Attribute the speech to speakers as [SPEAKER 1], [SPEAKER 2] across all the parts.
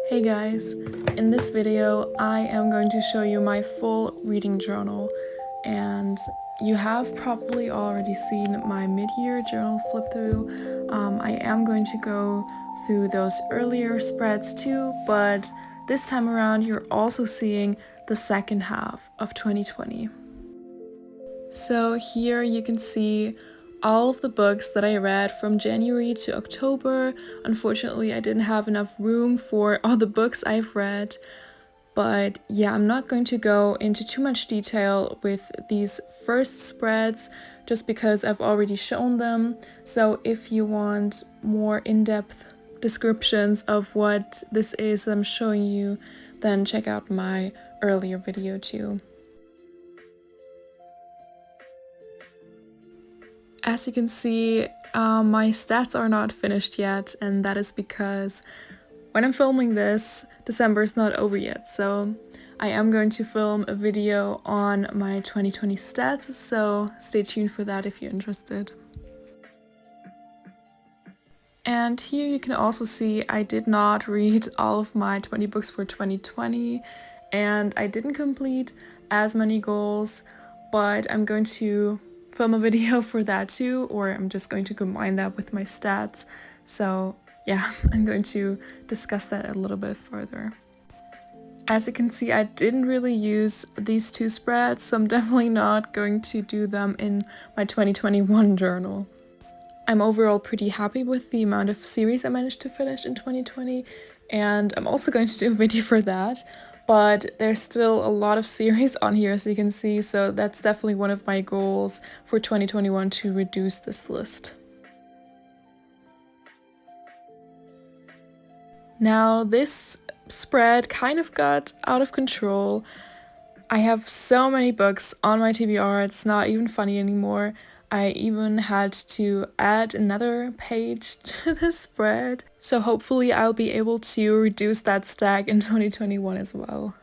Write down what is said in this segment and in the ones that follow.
[SPEAKER 1] Hey guys, in this video I am going to show you my full reading journal, and you have probably already seen my mid-year journal flip through. I am going to go through those earlier spreads too, but this time around you're also seeing the second half of 2020. So here you can see all of the books that I read from January to October. Unfortunately, I didn't have enough room for all the books I've read. But yeah, I'm not going to go into too much detail with these first spreads just because I've already shown them. So if you want more in-depth descriptions of what this is I'm showing you, then check out my earlier video too. As you can see, my stats are not finished yet, and that is because when I'm filming this, December is not over yet, so I am going to film a video on my 2020 stats, so stay tuned for that if you're interested. And here you can also see I did not read all of my 20 books for 2020, and I didn't complete as many goals, but I'm going to film a video for that too, or I'm just going to combine that with my stats. So yeah, I'm going to discuss that a little bit further. As you can see, I didn't really use these two spreads, so I'm definitely not going to do them in my 2021 journal. I'm overall pretty happy with the amount of series I managed to finish in 2020, and I'm also going to do a video for that, but there's still a lot of series on here, as you can see, so that's definitely one of my goals for 2021, to reduce this list. Now, this spread kind of got out of control. I have so many books on my TBR, it's not even funny anymore. I even had to add another page to the spread, so hopefully I'll be able to reduce that stack in 2021 as well.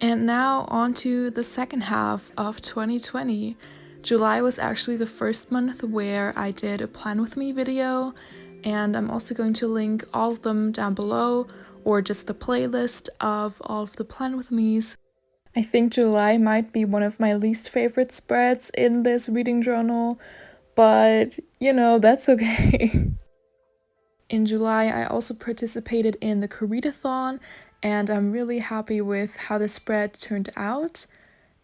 [SPEAKER 1] And now on to the second half of 2020. July was actually the first month where I did a plan with me video, and I'm also going to link all of them down below, or just the playlist of all of the plan with me's. I think July might be one of my least favorite spreads in this reading journal, but you know, that's okay. In July, I also participated in the Readathon, and I'm really happy with how the spread turned out.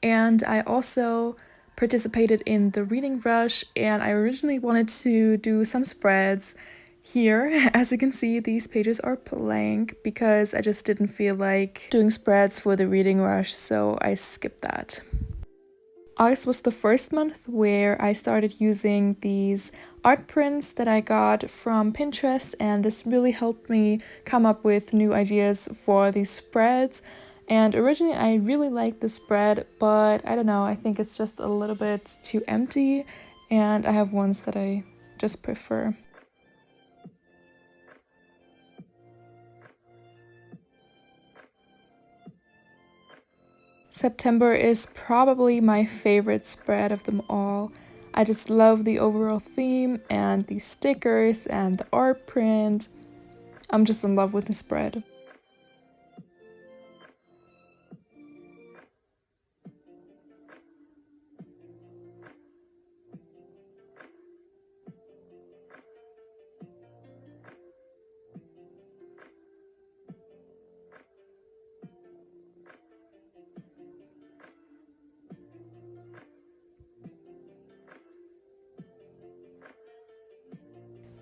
[SPEAKER 1] And I also participated in the reading rush, and I originally wanted to do some spreads here. As you can see, these pages are blank because I just didn't feel like doing spreads for the reading rush, so I skipped that. August was the first month where I started using these art prints that I got from Pinterest, and this really helped me come up with new ideas for these spreads. And originally I really liked the spread, but I don't know, I think it's just a little bit too empty, and I have ones that I just prefer. September is probably my favorite spread of them all. I just love the overall theme and the stickers and the art print. I'm just in love with the spread.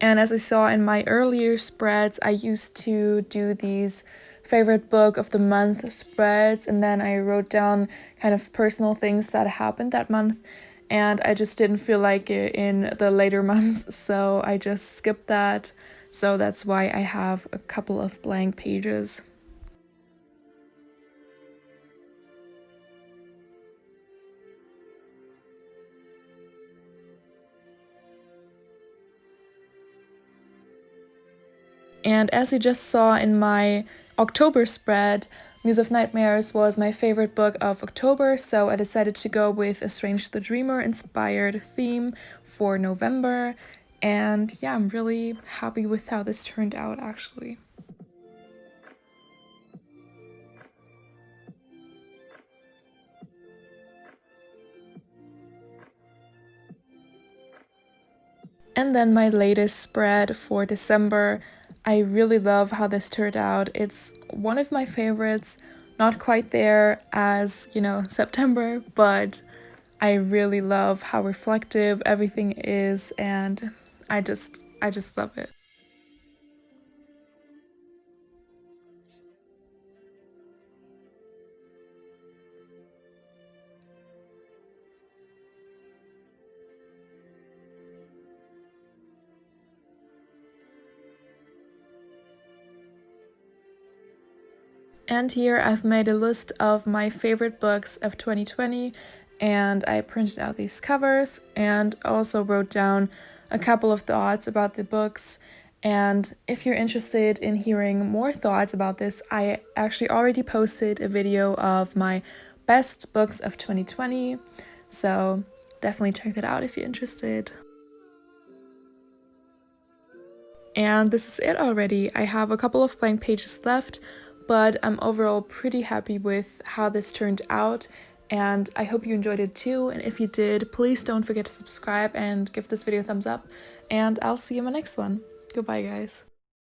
[SPEAKER 1] And as I saw in my earlier spreads, I used to do these favorite book of the month spreads, and then I wrote down kind of personal things that happened that month, and I just didn't feel like it in the later months, so I just skipped that. So that's why I have a couple of blank pages. And as you just saw in my October spread, Muse of Nightmares was my favorite book of October, so I decided to go with a Strange the Dreamer inspired theme for November. And yeah, I'm really happy with how this turned out actually. And then my latest spread for December. I really love how this turned out. It's one of my favorites, not quite there as, you know, September, but I really love how reflective everything is, and I just love it. And here I've made a list of my favorite books of 2020, and I printed out these covers and also wrote down a couple of thoughts about the books. And if you're interested in hearing more thoughts about this, I actually already posted a video of my best books of 2020, so definitely check that out if you're interested. And this is it already. I have a couple of blank pages left, but I'm overall pretty happy with how this turned out, and I hope you enjoyed it too. And if you did, please don't forget to subscribe and give this video a thumbs up, and I'll see you in my next one. Goodbye, guys.